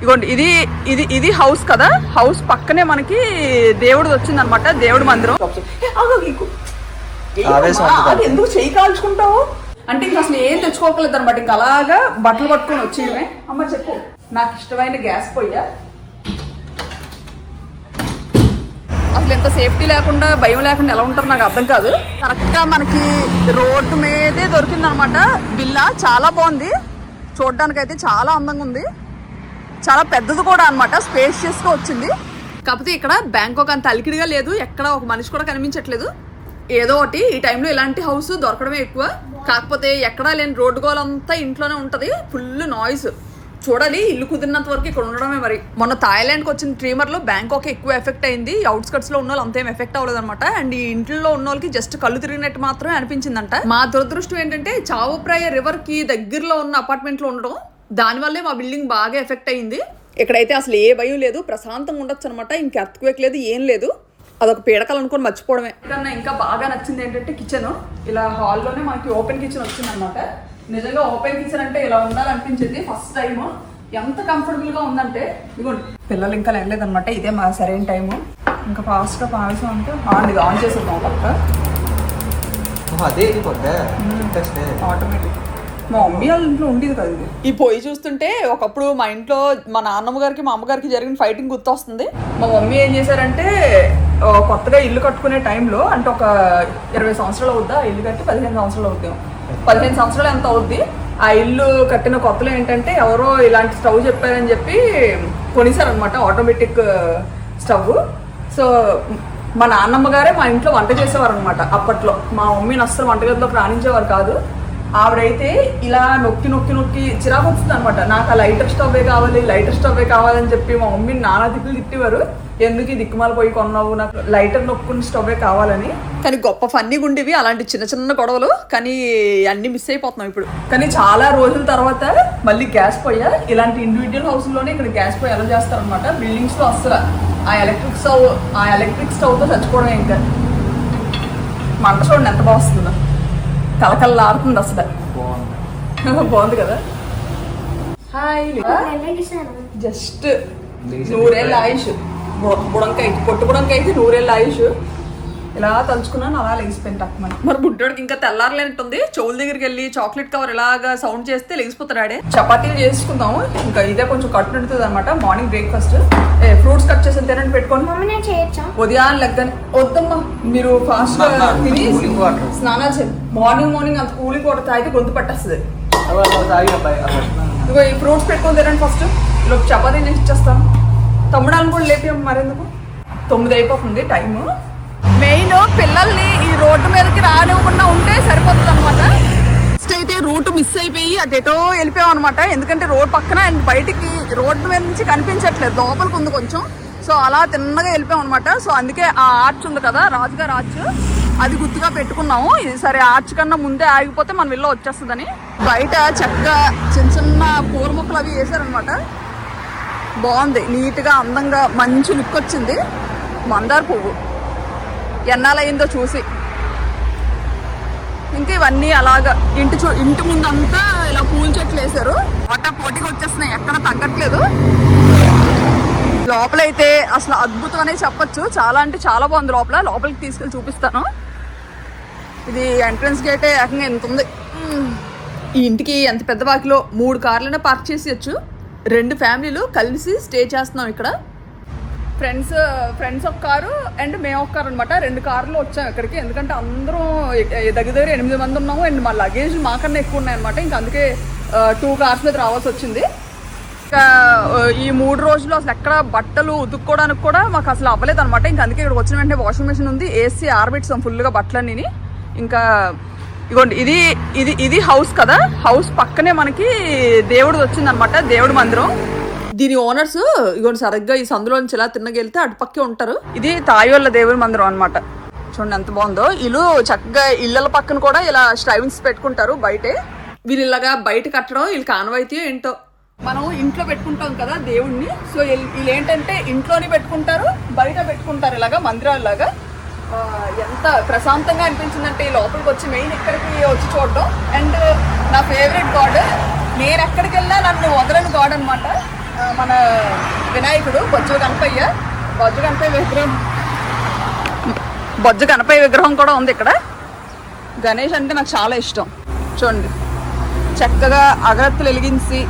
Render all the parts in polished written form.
ఇగోండి ఇది ఇది ఇది హౌస్ కదా, హౌస్ పక్కనే మనకి దేవుడిది వచ్చిందనమాట, దేవుడి మందిరం. ఎందుకు చెయ్యి కాల్చుకుంటావు అంటే ఇంకా అసలు ఏం తెచ్చుకోకలేదు అనమాట, ఇంకా అలాగా బట్టలు పట్టుకొని వచ్చేయడమే. అమ్మ చెప్పు. నాకు ఇష్టమైన గ్యాస్ పొయ్య. అసలు ఎంత సేఫ్టీ లేకుండా భయం లేకుండా ఎలా ఉంటారు నాకు అర్థం కాదు. కరెక్ట్ గా మనకి రోడ్డు మీదే దొరికింది అనమాట విల్లా. చాలా బాగుంది చూడడానికి, అయితే చాలా అందంగా ఉంది, చాలా పెద్దది కూడా అనమాట, స్పేషియస్ గా వచ్చింది. కాకపోతే ఇక్కడ బ్యాంకాక్ అంత అలికిడిగా లేదు, ఎక్కడ ఒక మనిషి కూడా కనిపించట్లేదు. ఏదో ఒకటి ఈ టైంలో ఇలాంటి హౌస్ దొరకడమే ఎక్కువ. కాకపోతే ఎక్కడా లేని రోడ్డు గోలంతా ఇంట్లోనే ఉంటది, ఫుల్ నాయిస్. చూడాలి, ఇల్లు కుదిరినంత వరకు ఇక్కడ ఉండడమే. మరి మొన్న థాయిలాండ్కి వచ్చిన ట్రీమర్ లో బ్యాంకాక్ ఎక్కువ ఎఫెక్ట్ అయింది, అవుట్స్కట్స్ లో ఉన్న వాళ్ళు అంతేం ఎఫెక్ట్ అవ్వలేదు అనమాట. అండ్ ఈ ఇంట్లో ఉన్న వాళ్ళకి జస్ట్ కళ్ళు తిరిగినట్టు మాత్రమే అనిపించిందంట. మా దురదృష్టం ఏంటంటే చావో ప్రాయ రివర్ కి దగ్గరలో ఉన్న అపార్ట్మెంట్ లో ఉండడం, దానివల్లే మా బిల్డింగ్ బాగా ఎఫెక్ట్ అయింది. ఇక్కడైతే అసలు ఏ భయం లేదు, ప్రశాంతంగా ఉండొచ్చు అనమాట. ఇంక ఎర్త్క్వేక్ లేదు, ఏం లేదు, అదొక పీడకలు అనుకుని మర్చిపోవడమే. కన్నా ఇంకా బాగా నచ్చింది ఏంటంటే కిచెన్. ఇలా హాల్లోనే మనకి ఓపెన్ కిచెన్ వచ్చింది అనమాట. నిజంగా ఓపెన్ కిచెన్ అంటే ఇలా ఉండాలనిపించింది ఫస్ట్ టైం. ఎంత కంఫర్టబుల్ గా ఉందంటే, ఇదిగోండి పిల్లలు ఇంకా లేదనమాట, ఇదే మా సరైన టైము. ఇంకా ఫాస్ట్ గా పాయసం అంటే ఇది ఆన్ చేసేద్దాం పక్క. ఆటోమేటిక్ మా మమ్మీ వాళ్ళ ఇంట్లో ఉండేది కదా ఇది. ఈ పొయ్యి చూస్తుంటే ఒకప్పుడు మా ఇంట్లో మా నాన్నమ్మ గారికి మా అమ్మగారికి జరిగిన ఫైటింగ్ గుర్తొస్తుంది. మా మమ్మీ ఏం చేశారంటే కొత్తగా ఇల్లు కట్టుకునే టైంలో, అంటే ఒక 20 సంవత్సరాలు అవుద్దా ఇల్లు కట్టి, 15 సంవత్సరాలు అవుతాం, 15 సంవత్సరాలు ఎంత అవుద్ది. ఆ ఇల్లు కట్టిన కొత్తలో ఏంటంటే ఎవరో ఇలాంటి స్టవ్ చెప్పారని చెప్పి కొనిసారనమాట, ఆటోమేటిక్ స్టవ్. సో మా నాన్నమ్మ గారే మా ఇంట్లో వంట చేసేవారు అనమాట అప్పట్లో. మా మమ్మీని అస్సలు వంటగదిలోకి రాణించేవారు కాదు. ఆవిడైతే ఇలా నొక్కి నొక్కి నొక్కి చిరాకు వస్తుంది అనమాట. నాకు ఆ లైటర్ స్టవ్వే కావాలి, లైటర్ స్టవ్వే కావాలని చెప్పి మా మమ్మీని నానా దిక్కులు తిట్టేవారు. ఎందుకు ఈ దిక్కుమాల పోయి కొన్నావు, నాకు లైటర్ నొక్కుని స్టవ్వే కావాలని. కానీ గొప్ప ఫన్నీగా ఉండేవి అలాంటి చిన్న చిన్న గొడవలు, కానీ అన్ని మిస్ అయిపోతున్నాం ఇప్పుడు. కానీ చాలా రోజుల తర్వాత మళ్ళీ గ్యాస్ పొయ్య. ఇలాంటి ఇండివిజువల్ హౌస్లోనే ఇక్కడ గ్యాస్ పొయ్యి ఎలా చేస్తారనమాట. బిల్డింగ్స్ లో అస్సలు ఆ ఎలక్ట్రిక్ స్టవ్ తో చచ్చిపోవడమే. ఇంకా మంట చూడండి ఎంత బాగా వస్తుందో, కలకల్లాడుతుంది అసలు. బాగుంది కదా. హాయ్, జస్ట్ 100 ఏళ్ళ ఆయుష్. బుడంకాయ, పొట్టు బుడంకాయ అయితే 100 ఏళ్ళ ఆయుష్. ఇలా తలుచుకున్నాను, అలా లెగిసిపోయింది టక్మని. మరి బుడ్డోడికి ఇంకా తెల్లారలేనట్టుంది. చెవుల దగ్గరికి వెళ్ళి చాక్లెట్ కవర్ ఇలాగా సౌండ్ చేస్తే లెగిసిపోతాడే. చపాతీలు చేసుకుందాము, ఇంకా ఇదే కొంచెం కట్టు నడుతుంది అనమాట. మార్నింగ్ బ్రేక్ఫాస్ట్ ఫ్రూట్స్ కట్ చేసి తినండి పెట్టుకోండి. ఉదయం లెక్కని వద్దమ్మా, మీరు ఫాస్ట్ గా తిని స్నానాలు చేయండి. మార్నింగ్ అంత కూలింగ్ వాటర్ తాగితే గొంతు పట్టేస్తుంది. ఇగో ఈ ఫ్రూట్స్ పెట్టుకొని తినండి ఫస్ట్. ఇలా చపాతీలు చేసి ఇచ్చేస్తాను. తమ్ముడాలను కూడా లేపాం, మరెందుకు 9 అయిపోతుంది టైము. మెయిన్ పిల్లల్ని ఈ రోడ్డు మీదకి రానివ్వకుండా ఉంటే సరిపోతుంది అనమాట. ఫస్ట్ అయితే రూట్ మిస్ అయిపోయి అటెటో వెళ్ళిపోయాం అనమాట. ఎందుకంటే రోడ్ పక్కన అండ్ బయటికి రోడ్డు మీద నుంచి కనిపించట్లేదు, లోపలికి ఉంది కొంచెం. సో అలా తిన్నగా వెళ్ళిపోయాం అనమాట. సో అందుకే ఆ ఆర్చ్ ఉంది కదా, రాజుగారి ఆర్చ్, అది గుర్తుగా పెట్టుకున్నాము. ఇది సరే ఆర్చ్ కన్నా ముందే ఆగిపోతే మన విల్లో వచ్చేస్తుందని. బయట చక్కగా చిన్న చిన్న పూల మొక్కలు అవి వేసారనమాట. బాగుంది, నీట్గా అందంగా మంచి లుక్ వచ్చింది. మందార పువ్వు ఎన్నాళ్ళయిందో చూసి. ఇంకా ఇవన్నీ అలాగా ఇంటి ముందంతా ఇలా పూల చెట్లు వేసారు. పోటీకి వచ్చేస్తున్నాయి, ఎక్కడ తగ్గట్లేదు. లోపలైతే అసలు అద్భుతం అనే చెప్పొచ్చు. చాలా అంటే చాలా బాగుంది లోపల. లోపలికి తీసుకెళ్ళి చూపిస్తాను. ఇది ఎంట్రన్స్ గేటే ఏకంగా ఎంత ఉంది. ఈ ఇంటికి ఎంత పెద్ద వాకిలో 3 కార్లైనా పార్క్ చేసేయచ్చు. 2 ఫ్యామిలీలు కలిసి స్టే చేస్తున్నాం ఇక్కడ. ఫ్రెండ్స్ ఒక కారు అండ్ మేము ఒక కారు అనమాట. 2 కార్లు వచ్చాం ఇక్కడికి. ఎందుకంటే అందరం దగ్గర 8 మంది ఉన్నాము. అండ్ మా లగేజ్ మాకన్నా ఎక్కువ ఉన్నాయన్నమాట. ఇంకా అందుకే 2 కార్స్ మీద రావాల్సి వచ్చింది. ఇంకా ఈ 3 రోజులు అసలు ఎక్కడ బట్టలు ఉతుక్కోవడానికి కూడా మాకు అసలు అవ్వలేదు అనమాట. ఇంకా అందుకే ఇక్కడికి వచ్చిన వెంటనే వాషింగ్ మెషిన్ ఉంది, ఏసీ ఆరబెట్టాం ఫుల్గా బట్టలన్నీ. ఇంకా ఇగోండి ఇది ఇది ఇది హౌస్ కదా, హౌస్ పక్కనే మనకి దేవుడిది వచ్చిందనమాట, దేవుడి మందిరం. దీని ఓనర్స్ ఇగోండి సరిగ్గా ఈ సందులో నుంచి ఇలా తిన్నగెళ్తే అటు పక్కే ఉంటారు. ఇది తాయోళ్ళ దేవుడి మందిరం అనమాట. చూడండి ఎంత బాగుందో. వీళ్ళు చక్కగా ఇళ్ళ పక్కన కూడా ఇలా స్ట్రైవింగ్స్ పెట్టుకుంటారు బయటే. వీళ్ళు ఇలాగా బయట కట్టడం వీళ్ళకి ఆనవాయితీ ఏంటో. మనం ఇంట్లో పెట్టుకుంటాం కదా దేవుడిని, సో వీళ్ళు ఏంటంటే ఇంట్లోనే పెట్టుకుంటారు, బయట పెట్టుకుంటారు ఇలాగా మందిరాల్లాగా. ఎంత ప్రశాంతంగా అనిపించిందంటే ఈ లోపలికి వచ్చి మెయిన్ ఇక్కడికి వచ్చి చూడడం. అండ్ నా ఫేవరెట్ గాడ్, నేను ఎక్కడికి వెళ్ళినా నన్ను వదలని గాడ్ అనమాట. మన వినాయకుడు బొజ్జు గణపయ్య విగ్రహం కూడా ఉంది ఇక్కడ. గణేష్ అంటే నాకు చాలా ఇష్టం. చూడండి చక్కగా అగరత్తులు వెలిగించి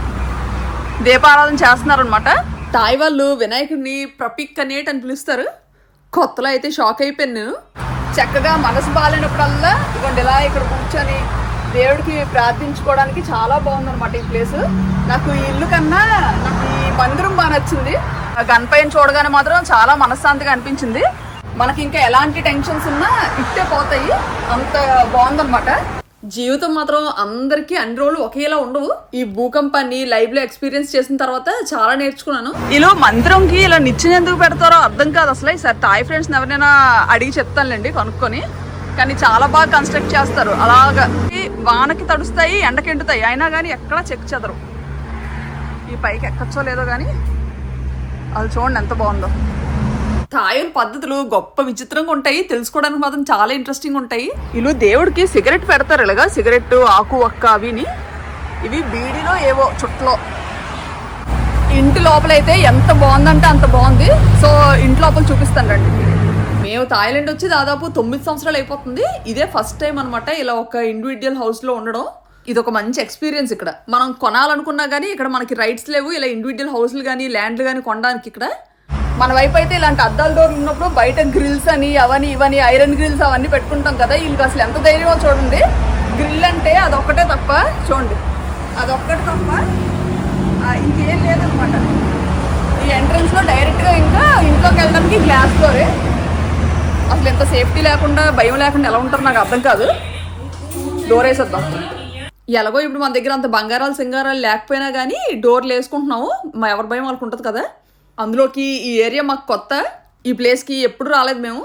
దీపారాధన చేస్తున్నారనమాట. తాయి వాళ్ళు వినాయకుడిని ప్రపిక్ అనేటి అని పిలుస్తారు. కొత్తలో అయితే షాక్ అయిపోయాను నేను. చక్కగా మనసు బాగాలేనప్పుడల్లా ఇదిగోండి ఇలా ఇక్కడ కూర్చొని దేవుడికి ప్రార్థించుకోవడానికి చాలా బాగుందన్నమాట ఈ ప్లేస్. నాకు ఈ ఇల్లు కన్నా నాకు ఈ మందిరం బాగా నచ్చింది. గణపయ్యని చూడగానే మాత్రం చాలా మనశ్శాంతిగా అనిపించింది. మనకి ఇంకా ఎలాంటి టెన్షన్స్ ఉన్నా ఇట్టే పోతాయి, అంత బాగుందన్నమాట. జీవితం మాత్రం అందరికీ అన్ని రోజులు ఒకేలా ఉండవు. ఈ భూకంపాన్ని లైవ్ లో ఎక్స్పీరియన్స్ చేసిన తర్వాత చాలా నేర్చుకున్నాను. ఇలా మందిరంకి ఇలా నిచ్చెన ఎందుకు పెడతారో అర్థం కాదు అసలు. ఈసారి తాయి ఫ్రెండ్స్ ఎవరైనా అడిగి చెప్తానులేండి కనుక్కొని. కానీ చాలా బాగా కన్స్ట్రక్ట్ చేస్తారు. అలాగా వానకి తడుస్తాయి, ఎండకెండుతాయి, అయినా కానీ ఎక్కడ చెక్ చెదరు. ఈ పైకి ఎక్కచ్చో లేదో కానీ అది చూడండి ఎంత బాగుందో. తాయుల పద్ధతులు గొప్ప విచిత్రంగా ఉంటాయి, తెలుసుకోవడానికి మాత్రం చాలా ఇంట్రెస్టింగ్ ఉంటాయి. వీళ్ళు దేవుడికి సిగరెట్ పెడతారు ఇలాగా, సిగరెట్ ఆకు ఒక్క అవిని. ఇవి బీడీలో ఏవో చుట్టలో. ఇంటి లోపలైతే ఎంత బాగుందంటే అంత బాగుంది. సో ఇంటి లోపల చూపిస్తాను రండి. మేము థాయిలాండ్ వచ్చి దాదాపు 9 సంవత్సరాలు అయిపోతుంది. ఇదే ఫస్ట్ టైం అనమాట ఇలా ఒక ఇండివిజువల్ హౌస్లో ఉండడం. ఇది ఒక మంచి ఎక్స్పీరియన్స్. ఇక్కడ మనం కొనాలనుకున్నా కానీ ఇక్కడ మనకి రైట్స్ లేవు ఇలా ఇండివిజువల్ హౌస్లు కానీ ల్యాండ్లు కానీ కొనడానికి. ఇక్కడ మన వైపు అయితే ఇలాంటి అద్దాల డోర్లు ఉన్నప్పుడు బయట గ్రిల్స్ అని అవని ఇవని ఐరన్ గ్రిల్స్ అవన్నీ పెట్టుకుంటాం కదా. వీళ్ళకి అసలు ఎంత ధైర్యమో చూడండి. గ్రిల్ అంటే అదొక్కటే తప్ప, చూడండి అదొక్కటి తప్ప ఇంకేం లేదనమాట. ఈ ఎంట్రన్స్ లో డైరెక్ట్ గా ఇంకా ఇంట్లోకి వెళ్ళడానికి గ్లాస్ డోరే. అసలు ఎంత సేఫ్టీ లేకుండా భయం లేకుండా ఎలా ఉంటారు నాకు అర్థం కాదు. డోర్ వేసేద్దాం. ఎలాగో ఇప్పుడు మన దగ్గర అంత బంగారాలు సింగారాలు లేకపోయినా కానీ డోర్లు వేసుకుంటున్నాము. ఎవరి భయం వాళ్ళకు ఉంటుంది కదా. అందులోకి ఈ ఏరియా మాకు కొత్త. ఈ ప్లేస్కి ఎప్పుడు రాలేదు మేము.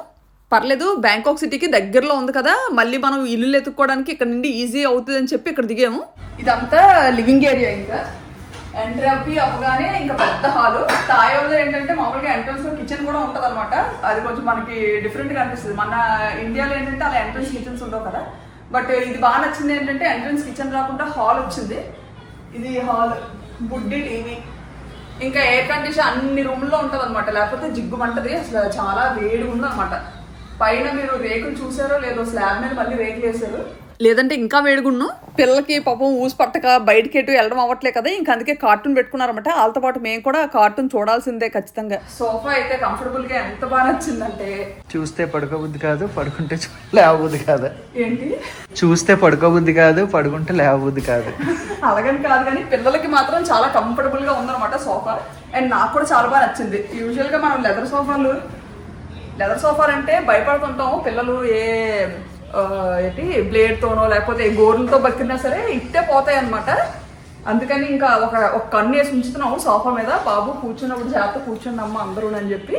పర్లేదు బ్యాంకాక్ సిటీకి దగ్గరలో ఉంది కదా, మళ్ళీ మనం ఇల్లు ఎత్తుక్కోవడానికి ఇక్కడ నుండి ఈజీ అవుతుంది అని చెప్పి ఇక్కడ దిగాము. ఇదంతా లివింగ్ ఏరియా. ఇంకా ఎంట్రీ అవ్వగానే ఇంకా పెద్ద హాలు. తాయోలో ఏంటంటే మామూలుగా ఎంట్రన్స్ లో కిచెన్ కూడా ఉంటుంది అనమాట. అది కొంచెం మనకి డిఫరెంట్ గా అనిపిస్తుంది. మన ఇండియాలో ఏంటంటే అలా ఎంట్రన్స్ కిచెన్స్ ఉండవు కదా. బట్ ఇది బాగా నచ్చింది ఏంటంటే ఎంట్రన్స్ కిచెన్ రాకుండా హాల్ వచ్చింది. ఇది హాల్, బుడ్డి టీవీ, ఇంకా ఎయిర్ కండిషన్ అన్ని రూమ్లో ఉంటుంది అనమాట. లేకపోతే జిగ్గుమంటది, అసలు చాలా వేడిగా ఉంది అనమాట. పైన మీరు రేకులు చూసారో లేదో, స్లాబ్ మీద మళ్ళీ రేకులు వేసారు, లేదంటే ఇంకా వేడుగున్నాం. పిల్లలకి పాపం ఊసి పట్టక బయటకి ఎటు వెళ్ళడం అవ్వట్లే కదా, ఇంకా అందుకే కార్టూన్ పెట్టుకున్నారన్నమాట. వాళ్ళతో పాటు మేము కూడా కార్టూన్ చూడాల్సిందే ఖచ్చితంగా. సోఫా అయితే కంఫర్టబుల్ గా ఎంత బాగా నచ్చిందంటే, చూస్తే పడుకోబుద్ధి కాదు, పడుకుంటే లేవబుద్ధి కాదు. ఏంటి చూస్తే పడుకోబుద్ధి కాదు, పడుకుంటే లేవబుద్ధి కాదు. అలాగని కాదు కానీ పిల్లలకి మాత్రం చాలా కంఫర్టబుల్ గా ఉందన్నమాట సోఫా. అండ్ నాకు కూడా చాలా బాగా నచ్చింది. యూజువల్ గా మనం లెదర్ సోఫాలు అంటే భయపడుతుంటాం. పిల్లలు ఏంటి బ్లేడ్ తోనో లేకపోతే గోర్లతో బతికినా సరే ఇట్టే పోతాయి అనమాట. అందుకని ఇంకా ఒక కన్ను వేసి ఉంచుతున్నాము సోఫా మీద. బాబు కూర్చున్నప్పుడు జాగ్రత్త కూర్చుని అమ్మ అందరూ అని చెప్పి.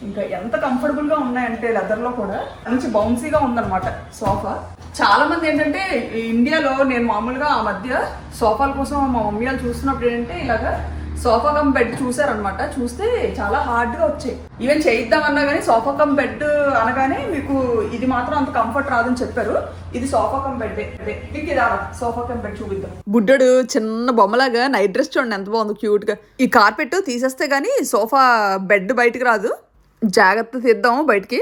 ఇంకా ఎంత కంఫర్టబుల్ గా ఉన్నాయంటే లెదర్ లో కూడా మంచి బౌన్సీగా ఉందన్నమాట సోఫా. చాలా మంది ఏంటంటే ఇండియాలో నేను మామూలుగా ఆ మధ్య సోఫాల కోసం మా మమ్మీ వాళ్ళు చూస్తున్నప్పుడు ఏంటంటే ఇలాగా సోఫా కమ్ బెడ్ చూసారనమాట. చూస్తే చాలా హార్డ్ గా వచ్చాయి. ఈవెన్ చేయిద్దామన్నా కానీ సోఫా కమ్ బెడ్ అనగానే మీకు ఇది మాత్రం అంత కంఫర్ట్ రాదని చెప్పారు. ఇది సోఫా కమ్ బెడ్. మీకు ఇది సోఫా కమ్ బెడ్ చూపిద్దాం. బుడ్డడు చిన్న బొమ్మలాగా నైట్ డ్రెస్ చూడండి ఎంత బాగుంది క్యూట్ గా. ఈ కార్పెట్ తీసేస్తే గానీ సోఫా బెడ్ బయటకు రాదు. జాగ్రత్త తీద్దాము బయటికి.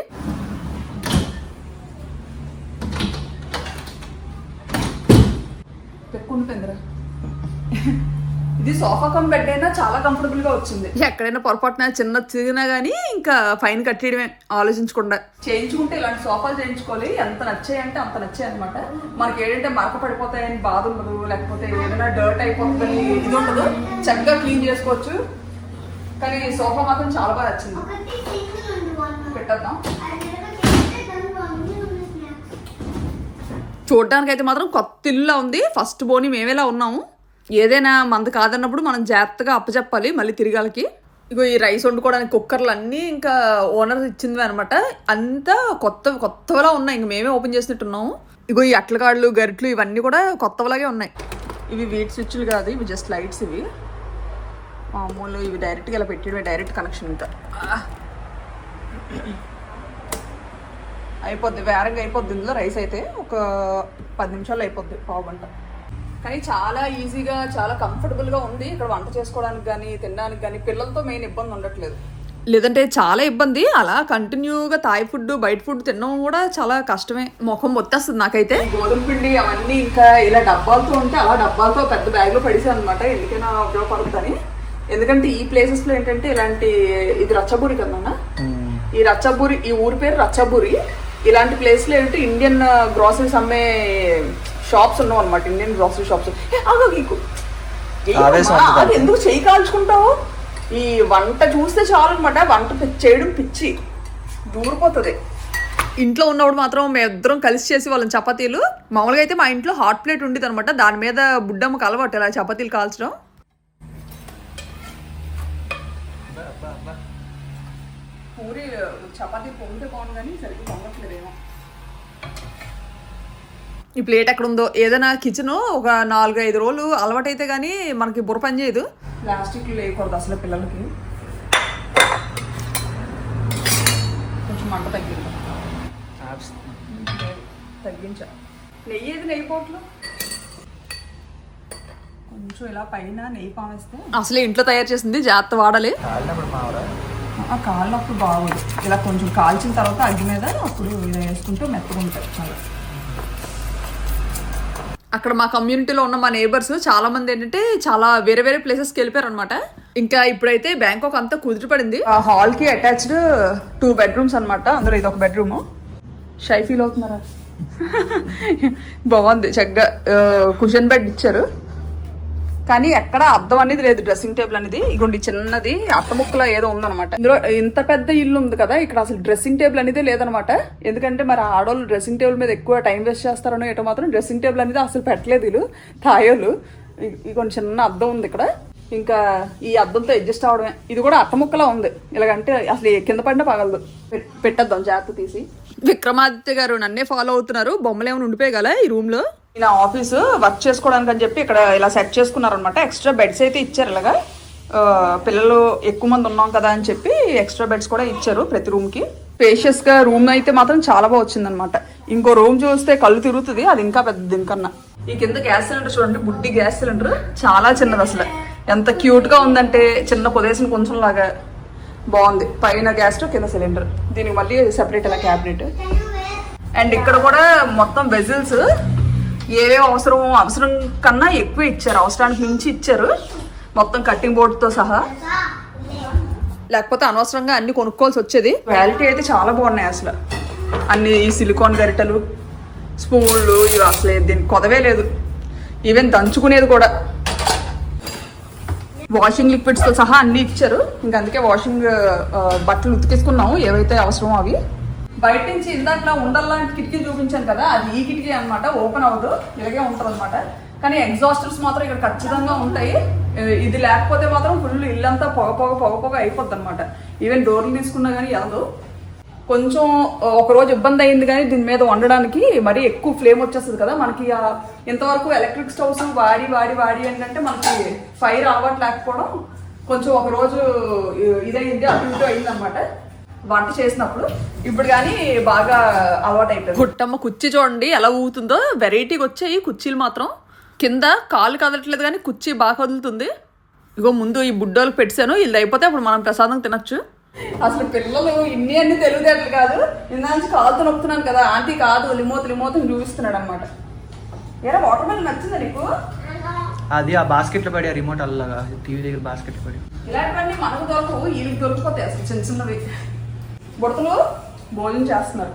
పెట్టుకుంటుందిరా. ఇది సోఫా కమ్ బెడ్ అయినా చాలా కంఫర్టబుల్ గా వచ్చింది. ఎక్కడైనా పొరపాటున చిన్న చిరిగినా గానీ ఇంకా ఫైన్ కట్టేయడమే ఆలోచించకుండా. చేయించుకుంటే ఇలాంటి సోఫాలు చేయించుకోవాలి. ఎంత నచ్చాయంటే అంత నచ్చాయి అనమాట. మనకి ఏంటంటే మరక పడిపోతాయని బాధ ఉండదు, లేకపోతే ఏదైనా డర్ట్ అయిపోతుందని ఇది ఉండదు. చక్కగా క్లీన్ చేసుకోవచ్చు. కానీ సోఫా మాత్రం చాలా బాగా నచ్చింది. పెట్టేద్దాం. చూడడానికి అయితే మాత్రం కొత్త ఇల్లులా ఉంది. ఫస్ట్ బోని మేమేలా ఉన్నాము. ఏదైనా మంది కాదన్నప్పుడు మనం జాగ్రత్తగా అప్పచెప్పాలి మళ్ళీ తిరిగాలకి. ఇగో ఈ రైస్ వండుకోవడానికి కుక్కర్లు అన్నీ ఇంకా ఓనర్ ఇచ్చింది అనమాట. అంతా కొత్తవలా ఉన్నాయి. ఇంక మేమే ఓపెన్ చేసినట్టున్నాము. ఇగో ఈ అట్లకాళ్ళు గరిట్లు ఇవన్నీ కూడా కొత్తవలాగే ఉన్నాయి. ఇవి వీట్ స్విచ్లు కాదు, ఇవి జస్ట్ లైట్స్. ఇవి మామూలు ఇవి డైరెక్ట్గా ఇలా పెట్టేయడమే, డైరెక్ట్ కనెక్షన్. ఇంకా అయిపోద్ది, వేరంగా అయిపోద్ది. ఇందులో రైస్ అయితే ఒక 10 నిమిషాలు అయిపోద్ది, పావు గంట. కానీ చాలా ఈజీగా చాలా కంఫర్టబుల్గా ఉంది ఇక్కడ వంట చేసుకోవడానికి కానీ తినడానికి కానీ. పిల్లలతో మెయిన్ ఇబ్బంది ఉండట్లేదు, లేదంటే చాలా ఇబ్బంది. అలా కంటిన్యూగా థాయ్ ఫుడ్ బయట ఫుడ్ తినడం కూడా చాలా కష్టమే, ముఖం వచ్చేస్తుంది నాకైతే. గోధుమ పిండి అవన్నీ ఇంకా ఇలా డబ్బాలతో ఉంటే అలా డబ్బాలతో పెద్ద బ్యాగ్లో పడేసాను అనమాట, ఎందుకైనా ఉపయోగపడుతుందని. ఎందుకంటే ఈ ప్లేసెస్లో ఏంటంటే ఇలాంటి, ఇది రచ్చబూరి కదా, ఈ రచ్చబూరి, ఈ ఊరి పేరు రచ్చబూరి. ఇలాంటి ప్లేస్లో ఏంటంటే ఇండియన్ గ్రాసరీస్ అమ్మే షాప్స్ ఉన్నావు అనమాట, ఇండియన్ గ్రాసరీ షాప్స్. ఎందుకు చెయ్యి కాల్చుకుంటావు? ఈ వంట చూస్తే చాలు అనమాట, వంట చేయడం పిచ్చి దూరిపోతుంది. ఇంట్లో ఉన్నప్పుడు మాత్రం మేమిద్దరం కలిసి చేసి వాళ్ళని చపాతీలు. మామూలుగా అయితే మా ఇంట్లో హాట్ ప్లేట్ ఉండేది అనమాట, దాని మీద బుడ్డమ్మకు అలవాటు ఇలా చపాతీలు కాల్చడం. పూరి చపాతీ పొంగితే బాగుంది కానీ సరిగ్గా పొంగట్లేదేమో. ఈ ప్లేట్ ఎక్కడ ఉందో, ఏదైనా కిచెన్ ఒక 4-5 రోజులు అలవాటు అయితే కానీ మనకి బుర్ర పని చేయదు. ప్లాస్టిక్లు వేయకూడదు అసలు పిల్లలకి. కొంచెం మంట తగ్గించా. నెయ్యి ఏది నెయ్యి పోట్లు కొంచెం ఇలా పైన నెయ్యి పామేస్తే. అసలు ఇంట్లో తయారు చేసింది జాగ్రత్త వాడాలి. కాళ్ళప్పుడు బాగోదు, ఇలా కొంచెం కాల్చిన తర్వాత అగ్గి మీద అప్పుడు ఇలా వేసుకుంటూ మెత్తగా ఉంటాయి చాలా. అక్కడ మా కమ్యూనిటీలో ఉన్న మా నేబర్స్ చాలా మంది ఏంటంటే చాలా వేరే వేరే ప్లేసెస్కి వెళ్ళిపోయారు అనమాట. ఇంకా ఇప్పుడైతే బ్యాంకాక్ అంతా కుదిరిపడింది. ఆ హాల్ కి అటాచ్డ్ 2 bedrooms అనమాట, అందులో ఇది ఒక బెడ్రూమ్. షై ఫీల్ అవుతున్నారా? బాగుంది చక్కగా, కుషన్ బెడ్ ఇచ్చారు కానీ ఎక్కడ అద్దం అనేది లేదు, డ్రెస్సింగ్ టేబుల్ అనేది. ఇగోండి చిన్నది అట్టముక్కలో ఏదో ఉందనమాట. ఇందులో ఇంత పెద్ద ఇల్లు ఉంది కదా, ఇక్కడ అసలు డ్రెస్సింగ్ టేబుల్ అనేది లేదనమాట. ఎందుకంటే మరి ఆడవాళ్ళు డ్రెస్సింగ్ టేబుల్ మీద ఎక్కువ టైం వేస్ట్ చేస్తారనో ఏటో మాత్రం డ్రెస్సింగ్ టేబుల్ అనేది అసలు పెట్టలేదు వీళ్ళు తాయోళ్ళు. ఇగోండి చిన్న అద్దం ఉంది ఇక్కడ, ఇంకా ఈ అద్దంతో అడ్జస్ట్ అవడమే. ఇది కూడా అట్టముక్కలా ఉంది, ఇలాగంటే అసలు కింద పడినా పగలదు. పెట్టేద్దాం జాగ్రత్త తీసి. విక్రమాదిత్య గారు నన్నే ఫాలో అవుతున్నారు, బొమ్మలు ఏమైనా ఉండిపోయగల ఈ రూమ్ లో. నా ఆఫీస్ వర్క్ చేసుకోవడానికి అని చెప్పి ఇక్కడ ఇలా సెట్ చేసుకున్నారనమాట. ఎక్స్ట్రా బెడ్స్ అయితే ఇచ్చారు, ఇలాగా పిల్లలు ఎక్కువ మంది ఉన్నాం కదా అని చెప్పి ఎక్స్ట్రా బెడ్స్ కూడా ఇచ్చారు ప్రతి రూమ్ కి. స్పేషియస్ గా రూమ్ అయితే మాత్రం చాలా బాగా వచ్చింది అనమాట. ఇంకో రూమ్ చూస్తే కళ్ళు తిరుగుతుంది, అది ఇంకా పెద్ద దీనికన్నా. ఈ కింద గ్యాస్ సిలిండర్ చూడండి, బుడ్డి గ్యాస్ సిలిండర్ చాలా చిన్నది, అసలు ఎంత క్యూట్ గా ఉందంటే. చిన్న పొదేసిన కొంచెం లాగా బాగుంది. పైన గ్యాస్ స్టవ్, కింద సిలిండర్. దీనికి మళ్ళీ సెపరేట్ ఇలా క్యాబినెట్. అండ్ ఇక్కడ కూడా మొత్తం వెజిల్స్ ఏవే అవసరం కన్నా ఎక్కువ ఇచ్చారు, అవసరానికి మించి ఇచ్చారు, మొత్తం కట్టింగ్ బోర్డుతో సహా. లేకపోతే అనవసరంగా అన్ని కొనుక్కోవాల్సి వచ్చేది. క్వాలిటీ అయితే చాలా బాగున్నాయి అసలు అన్ని. ఈ సిలికాన్ గరిటెలు, స్పూన్లు, ఇవి అసలు దీనికి కొదవే లేదు. ఈవెన్ దంచుకునేది కూడా వాషింగ్ లిక్విడ్స్తో సహా అన్ని ఇచ్చారు. ఇంకా అందుకే వాషింగ్ బట్టలు ఉతికేసుకున్నాము ఏవైతే అవసరమో అవి. బయట నుంచి ఇందాక ఉండల్లాంటి కిటికీ చూపించాను కదా, అది ఈ కిటికీ అనమాట, ఓపెన్ అవ్వదు, ఇలాగే ఉంటుంది అనమాట. కానీ ఎగ్జాస్టర్స్ మాత్రం ఇక్కడ ఖచ్చితంగా ఉంటాయి. ఇది లేకపోతే మాత్రం ఫుల్ ఇల్లంతా పొగ అయిపోద్ది అనమాట. ఈవెన్ డోర్లు తీసుకున్నా కానీ వెళ్ళదు. కొంచెం ఒకరోజు ఇబ్బంది అయింది కానీ దీని మీద వండడానికి, మరీ ఎక్కువ ఫ్లేమ్ వచ్చేస్తుంది కదా మనకి. ఇంతవరకు ఎలక్ట్రిక్ స్టవ్స్ వాడి ఏంటంటే మనకి ఫైర్ అలవాటు లేకపోవడం, కొంచెం ఒకరోజు ఇదైంది అటు ఇటు అయింది అనమాట వంట చేసినప్పుడు. ఇప్పుడు కానీ బాగా అలవాటు అయిపోయింది. గుట్టమ్మ కుర్చీ చూడండి ఎలా ఊగుతుందో, వెరైటీగా వచ్చాయి కుర్చీలు మాత్రం. కింద కాలు కదలట్లేదు కానీ కుర్చీ బాగా కదులుతుంది. ఇగో ముందు ఈ బుడ్డోళ్ళకి పెట్టాను, ఇది అయిపోతే అప్పుడు మనం ప్రసాదం తినచ్చు. అసలు పిల్లలు అన్ని తెలివితేటలు కాదు. నిన్న నుంచి కాలుతో నొప్పుతున్నాను కదా, ఆంటీ కాదు లిమోతని చూపిస్తున్నాడు అనమాట. ఏరా వాటర్ మెలన్ నచ్చిందా నీకు? అది ఆ బాస్కెట్ లో పడి, ఆ రిమోట్ అల్లగా టీవీ దగ్గర బాస్కెట్ లో పడి. ఇలాంటివన్నీ మనకు దొరకవు, వీళ్ళకి దొరికిపోతాయి అసలు చిన్నవి. బుడతలు భోజనం చేస్తున్నారు.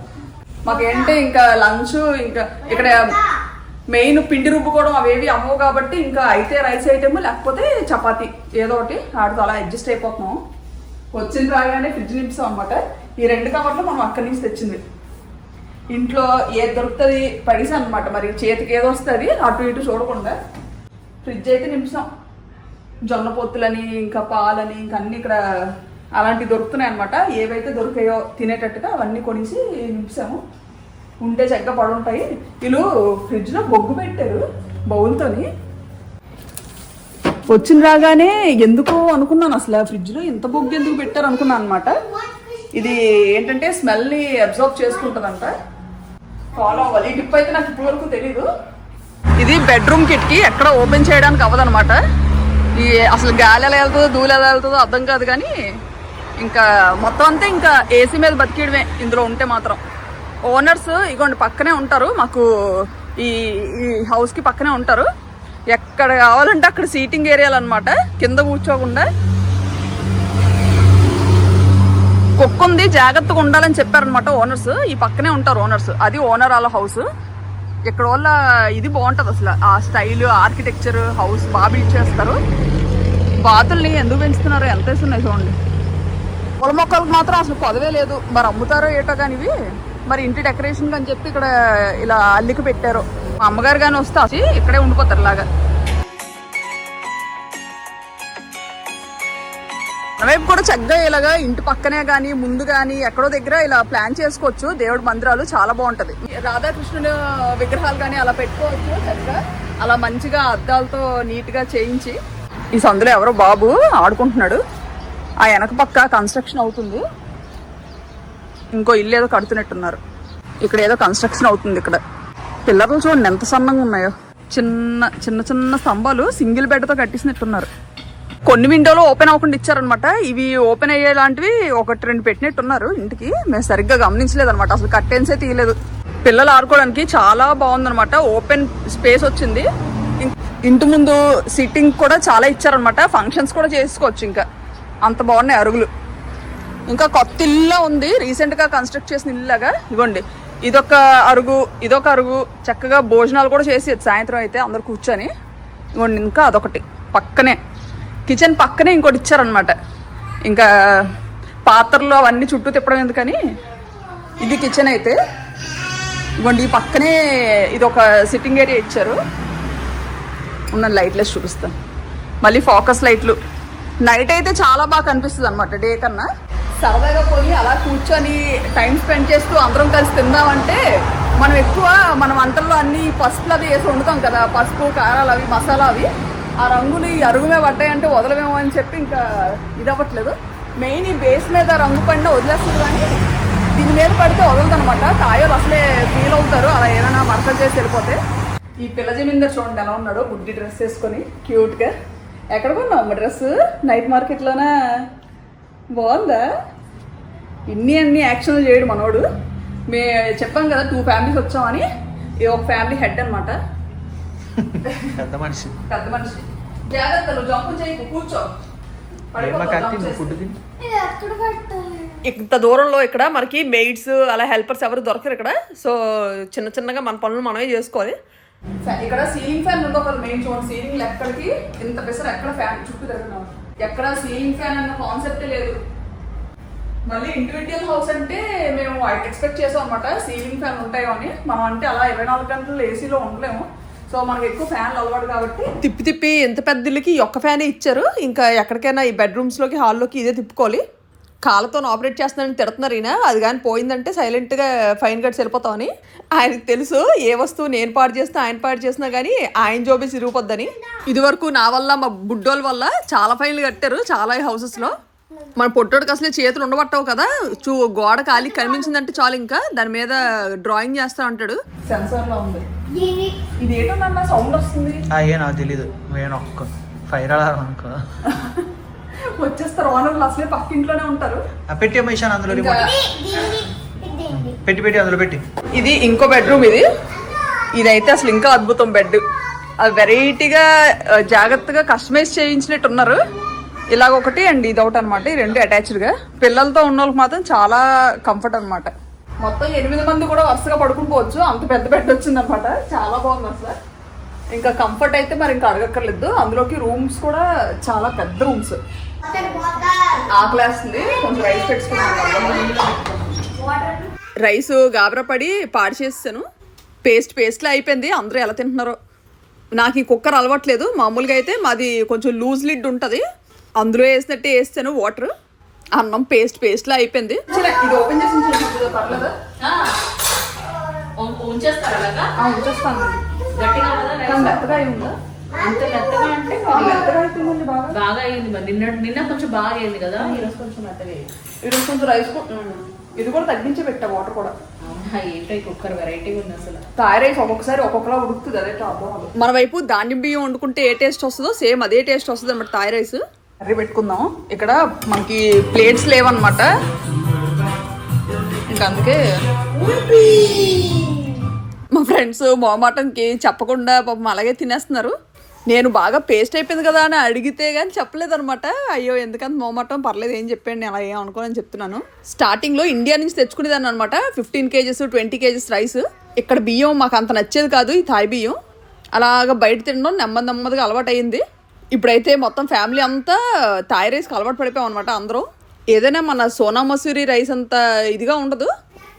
మాకేంటే ఇంకా లంచ్, ఇంకా ఇక్కడ మెయిన్ పిండి రుబ్బుకోవడం అవేవి అమ్మవు కాబట్టి ఇంకా అయితే రైస్ ఐటమ్ లేకపోతే చపాతీ ఏదో ఒకటి ఆడుతూ అలా అడ్జస్ట్ అయిపోతున్నాం. వచ్చింది రాగానే ఫ్రిడ్జ్ నింపుతాం అనమాట. ఈ 2 కవర్లు మనం అక్కడి నుంచి తెచ్చింది. ఇంట్లో ఏది దొరుకుతుంది పడిసా అనమాట, మరి చేతికి ఏదో వస్తుంది అటు ఇటు చూడకుండా ఫ్రిడ్జ్ అయితే నింపుతాం. జొన్న పొత్తులని, ఇంకా పాలని, ఇంకా అన్ని ఇక్కడ అలాంటివి దొరుకుతున్నాయి అనమాట. ఏవైతే దొరికాయో తినేటట్టుగా అవన్నీ కొనేసి నింపుసాము. ఉంటే చక్కగా పడుంటాయి. వీళ్ళు ఫ్రిడ్జ్లో బొగ్గు పెట్టారు బౌల్తోని. వచ్చిన రాగానే ఎందుకో అనుకున్నాను, అసలు ఫ్రిడ్జ్లో ఇంత బొగ్గు ఎందుకు పెట్టారు అనుకున్నాను అనమాట. ఇది ఏంటంటే స్మెల్ని అబ్జర్వ్ చేసుకుంటుందంట. ఫాలో అవ్వాలి. ఈ టిప్ అయితే నాకు ఇప్పటి వరకు తెలీదు. ఇది బెడ్రూమ్ కిటికీ, ఎక్కడ ఓపెన్ చేయడానికి అవ్వదన్నమాట. ఈ అసలు గాలి ఎలా వెళ్తుందో ధూళి ఎలా వెళ్తుందో అర్థం కాదు, కానీ ఇంకా మొత్తం అంతా ఇంకా ఏసీ మీద బతికేయడమే ఇందులో ఉంటే మాత్రం. ఓనర్స్ ఇగోండి పక్కనే ఉంటారు, మాకు ఈ హౌస్కి పక్కనే ఉంటారు. ఎక్కడ కావాలంటే అక్కడ సీటింగ్ ఏరియాలు అనమాట, కింద కూర్చోకుండా. కుక్క ఉంది, జాగ్రత్తగా ఉండాలని చెప్పారనమాట ఓనర్స్. ఈ పక్కనే ఉంటారు ఓనర్స్, అది ఓనర్ వాళ్ళ హౌస్. ఇక్కడ వల్ల ఇది బాగుంటుంది అసలు, ఆ స్టైల్ ఆర్కిటెక్చర్ హౌస్ బాగా బిల్డ్ చేస్తారు. బాతుల్ని ఎందుకు పెంచుతున్నారు, ఎంత వేస్తున్నాయి చూడండి. పూల మొక్కలకు మాత్రం అసలు పదవే లేదు, మరి అమ్ముతారో ఏటో కానీ ఇవి. మరి ఇంటి డెకరేషన్ అని చెప్పి ఇక్కడ ఇలా అల్లికి పెట్టారు. మా అమ్మగారు కానీ వస్తే ఇక్కడే ఉండిపోతారు లాగా. వైపు కూడా చక్కగా ఇలాగా ఇంటి పక్కనే కానీ ముందు కానీ ఎక్కడో దగ్గర ఇలా ప్లాన్ చేసుకోవచ్చు. దేవుడి మందిరాలు చాలా బాగుంటది. రాధాకృష్ణుడు విగ్రహాలు కానీ అలా పెట్టుకోవచ్చు చక్కగా, అలా మంచిగా అద్దాలతో నీట్ గా చేయించి. ఈ సందులో ఎవరో బాబు ఆడుకుంటున్నాడు. ఆ వెనక పక్క కన్స్ట్రక్షన్ అవుతుంది, ఇంకో ఇల్లు ఏదో కడుతున్నట్టున్నారు. ఇక్కడ ఏదో కన్స్ట్రక్షన్ అవుతుంది. ఇక్కడ పిల్లర్లు చూడండి ఎంత సన్నంగా ఉన్నాయో. చిన్న చిన్న చిన్న స్తంభాలు సింగిల్ బెడ్తో కట్టిసినట్టున్నారు. కొన్ని విండోలు ఓపెన్ అవ్వకుండా ఇచ్చారనమాట. ఇవి ఓపెన్ అయ్యేలాంటివి 1-2 పెట్టినట్టున్నారు ఇంటికి. మేము సరిగ్గా గమనించలేదు అనమాట, అసలు కర్టెన్సే తీయలేదు. పిల్లలు ఆడుకోవడానికి చాలా బాగుందనమాట, ఓపెన్ స్పేస్ వచ్చింది. ఇంటి ముందు సిట్టింగ్ కూడా చాలా ఇచ్చారనమాట, ఫంక్షన్స్ కూడా చేసుకోవచ్చు. ఇంకా అంత బాగున్నాయి అరుగులు. ఇంకా కొత్త ఇల్లు ఉంది, రీసెంట్ గా కన్స్ట్రక్ట్ చేసిన ఇల్లులాగా. ఇవ్వండి, ఇదొక అరుగు చక్కగా భోజనాలు కూడా చేసి సాయంత్రం అయితే అందరు కూర్చొని. ఇవ్వండి, ఇంకా అదొకటి పక్కనే కిచెన్ పక్కనే ఇంకోటి ఇచ్చారనమాట. ఇంకా పాత్రలు అవన్నీ చుట్టూ తిప్పడం ఎందుకని ఇది కిచెన్ అయితే. ఇవ్వండి, ఈ పక్కనే ఇది ఒక సిట్టింగ్ ఏరియా ఇచ్చారు. ఉన్న లైట్లెస్ చూపిస్తాను మళ్ళీ, ఫోకస్ లైట్లు. నైట్ అయితే చాలా బాగా కనిపిస్తుంది అనమాట డే కన్నా. సరదాగా పోయి అలా కూర్చొని టైం స్పెండ్ చేస్తూ అందరం కలిసి తిందామంటే మనం ఎక్కువ మన వంటల్లో అన్ని పసుపులు అవి వేసి వండుతాం కదా, పసుపు కారాలు అవి మసాలా అవి. ఆ రంగులు ఈ అరుగుమే పడ్డాయంటే వదలమేమో అని చెప్పి ఇంకా ఇది అవ్వట్లేదు. మెయిన్ ఈ బేస్ మీద రంగు పడినా వదిలేస్తుంది, కానీ దీని మీద పడితే వదలదు అనమాట. కాయలు అసలే ఫీల్ అవుతారు అలా ఏమైనా మర్కలు చేసి వెళ్ళిపోతే. ఈ పిల్ల జమీందర్ చూడండి ఎలా ఉన్నాడు, బుడ్డి డ్రెస్ వేసుకొని క్యూట్గా. ఎక్కడ కొన్నావు అమ్మ డ్రెస్? నైట్ మార్కెట్లోనా? బాగుందా? అన్ని యాక్షన్లు చేయడు మనోడు. చెప్పాం కదా 2 ఫ్యామిలీస్ వచ్చామని. ఇది ఒక ఫ్యామిలీ హెడ్ అనమాట, పెద్ద మనిషి. జాగ్రత్తలు జంపు చేయకు, కూర్చో. ఇంత దూరంలో ఇక్కడ మనకి మెయిడ్స్ అలా హెల్పర్స్ ఎవరు దొరకరు ఇక్కడ. సో చిన్న చిన్నగా మన పనులు మనమే చేసుకోవాలి. ఇక్కడ సీలింగ్ ఫ్యాన్ ఉంది ఒకటి మెయిన్ చూడండి. సీలింగ్ ఎక్కడికి ఇంత పెసరు, ఎక్కడ ఫ్యాన్ చుట్టూ తిరుగుతున్నాం, ఎక్కడ సీలింగ్ ఫ్యాన్ అన్న కాన్సెప్టే లేదు. మళ్ళీ ఇండివిజువల్ హౌస్ అంటే మేము ఎక్స్పెక్ట్ చేసాం అనమాట సీలింగ్ ఫ్యాన్ ఉంటాయో అని. మనం అంటే అలా 24 గంటలు ఏసీలో ఉండలేము. సో మనకి ఎక్కువ ఫ్యాన్లు అలవాటు కాబట్టి తిప్పి ఎంత పెద్ద ఇల్లుకి ఒక్క ఫ్యానే ఇచ్చారు. ఇంకా ఎక్కడికైనా ఈ బెడ్రూమ్స్లోకి హాల్లోకి ఇదే తిప్పుకోవాలి. కాళ్ళతో ఆపరేట్ చేస్తున్నారని తిడుతున్నారు ఈయన. అది కానీ పోయిందంటే సైలెంట్గా ఫైన్ కట్టి వెళ్ళిపోతామని. ఆయనకు తెలుసు ఏ వస్తువు నేను పాడు చేసినా ఆయన పాడు చేసినా కానీ ఆయన జోబీ సిరిగిపోద్దని. ఇది వరకు నా వల్ల మా బుడ్డోళ్ళ వల్ల చాలా ఫైన్లు కట్టారు చాలా హౌసెస్లో. మన పొట్టోడికి అసలే చేతులు ఉండబట్టవు కదా, గోడ ఖాళీ కనిపించిందంటే చాలు ఇంకా దాని మీద డ్రాయింగ్ చేస్తా ఉంటాడు. సెన్సార్ లో ఉంది. ఇది ఏంటన్నా సౌండ్ వస్తుంది? అయ్యే నాకు తెలీదు, ఫైర్ అలారం అనుకో. వచ్చేస్తారు ఓనర్లు, అసలే పక్కింట్లోనే ఉంటారు. పెట్టి అమ్మేశాను అందులో, పెట్టి అందులో పెట్టి. ఇది ఇంకో బెడ్రూమ్. ఇదైతే అసలు ఇంకా అద్భుతం బెడ్. అది వెరైటీగా జాగ్రత్తగా కస్టమైజ్ చేయించినట్టు ఉన్నారు. ఇలాగ ఒకటి అండ్ ఇది ఒకటి అనమాట, ఈ 2 అటాచ్డ్గా. పిల్లలతో ఉన్న వాళ్ళకి మాత్రం చాలా కంఫర్ట్ అనమాట. మొత్తం 8 మంది కూడా వరుసగా పడుకుని పోవచ్చు, అంత పెద్ద బెడ్ వచ్చింది అనమాట. చాలా బాగుంది అసలు. ఇంకా కంఫర్ట్ అయితే మరి ఇంకా అడగక్కర్లేదు. అందులోకి రూమ్స్ కూడా చాలా పెద్ద రూమ్స్. ఆకలేస్తుంది, కొంచెం రైస్ పెట్టుకున్నాను. రైస్ గాబరా పడి పాడు చేస్తాను, పేస్ట్లా అయిపోయింది. అందరూ ఎలా తింటున్నారో. నాకు ఈ కుక్కర్ అలవాట్లేదు. మామూలుగా అయితే మాది కొంచెం లూజ్ లిడ్ ఉంటుంది, అందులో వేసినట్టే వేస్తాను వాటర్. అన్నం పేస్ట్లా అయిపోయింది. ఇది ఓపెన్ చేసి పర్లేదా? ఉంచేస్తాను. మెత్తగా అయిందా? అంత మెత్తగా అంటే బాగా అయింది. మరి నిన్న కొంచెం బాగా అయింది కదా, ఈరోజు కొంచెం మెత్తగా అయింది. ఈరోజు కొంచెం రైస్ ఇది కూడా తగ్గించి పెట్టా, వాటర్ కూడా. ఏంటో ఈ కుక్కర్ వెరైటీగా ఉంది అసలు. థాయ్ రైస్ ఒక్కొక్కసారి ఒక్కొక్కలా ఉడుకుతుంది, అదే అర్థం. మన వైపు ధాన్యం బియ్యం వండుకుంటే ఏ టేస్ట్ వస్తుందో సేమ్ అదే టేస్ట్ వస్తుంది అన్నమాట థాయ్ రైస్. కర్రీ పెట్టుకుందాం. ఇక్కడ మనకి ప్లేట్స్ లేవన్నమాట, ఇంకా అందుకే మా ఫ్రెండ్స్ మటన్కి చెప్పకుండా పాపం అలాగే తినేస్తున్నారు. నేను బాగా పేస్ట్ అయిపోయింది కదా అని అడిగితే కానీ చెప్పలేదన్నమాట. అయ్యో ఎందుకంత మోమటం పర్లేదు ఏం చెప్పండి అలా ఏం అనుకోని చెప్తున్నాను. స్టార్టింగ్లో ఇండియా నుంచి తెచ్చుకునేదాన్ని అనమాట. 15 kgs 20 kgs రైస్. ఇక్కడ బియ్యం మాకు అంత నచ్చేది కాదు, ఈ థాయ్ బియ్యం. అలాగ బయట తినడం నెమ్మదిగా అలవాటు అయ్యింది. ఇప్పుడైతే మొత్తం ఫ్యామిలీ అంతా థాయ్ రైస్కి అలవాటు పడిపోయాం అనమాట అందరూ. ఏదైనా మన సోనా మసూరి రైస్ అంత ఇదిగా ఉండదు.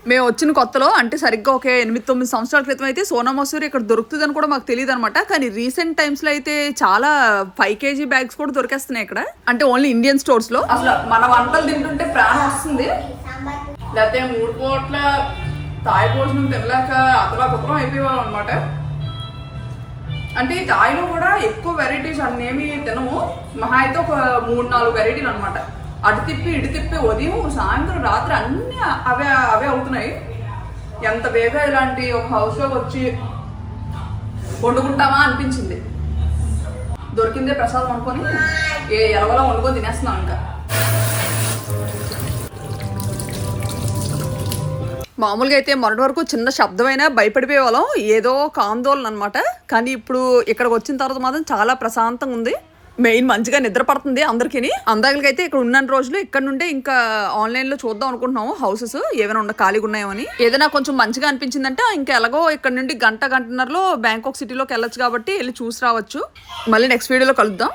మేము వచ్చిన కొత్తలో అంటే సరిగ్గా ఒక 8-9 సంవత్సరాల క్రితం అయితే సోనా మసూరి ఇక్కడ దొరుకుతుందని కూడా మాకు తెలియదు అనమాట. కానీ రీసెంట్ టైమ్స్లో అయితే చాలా 5 kg బ్యాగ్స్ కూడా దొరికేస్తున్నాయి ఇక్కడ, అంటే ఓన్లీ ఇండియన్ స్టోర్స్లో. అసలు మన వంటలు తింటుంటే ప్రాణం వస్తుంది. లేకపోతే 3 పూట్ల థాయ్ భోజనం తినలేక అతలాకుతలం అయిపోయేవాళ్ళం అనమాట. అంటే ఈ థాయ్లో కూడా ఎక్కువ వెరైటీస్ అన్నేమి తినము, మహా అయితే ఒక 3-4 వెరైటీలు అనమాట. అటు తిప్పి ఇటు తిప్పి ఉదయం సాయంత్రం రాత్రి అన్నీ అవే అవుతున్నాయి. ఎంత బేగా ఇలాంటి ఒక హౌస్లోకి వచ్చి వండుకుంటామా అనిపించింది. దొరికిందే ప్రసాదం అనుకొని ఎలవలా వండుకొని తినేస్తున్నాం. ఇంకా మామూలుగా అయితే మొన్నటి వరకు చిన్న శబ్దమైనా భయపడిపోయే వాళ్ళం, ఏదో ఒక ఆందోళన అనమాట. కానీ ఇప్పుడు ఇక్కడికి వచ్చిన తర్వాత మాత్రం చాలా ప్రశాంతంగా ఉంది. మెయిన్ మంచిగా నిద్ర పడుతుంది అందరికీ. అందాకైతే ఇక్కడ ఉన్న రోజులు ఇక్కడ నుండే ఇంకా ఆన్లైన్లో చూద్దాం అనుకుంటున్నాము హౌసెస్ ఏమైనా ఖాళీగా ఉన్నాయని. ఏదైనా కొంచెం మంచిగా అనిపించిందంటే ఇంకా ఎలాగో ఇక్కడ నుండి గంటన్నరలో బ్యాంకాక్ సిటీలోకి వెళ్ళొచ్చు కాబట్టి వెళ్ళి చూసి రావచ్చు. మళ్ళీ నెక్స్ట్ వీడియోలో కలుద్దాం.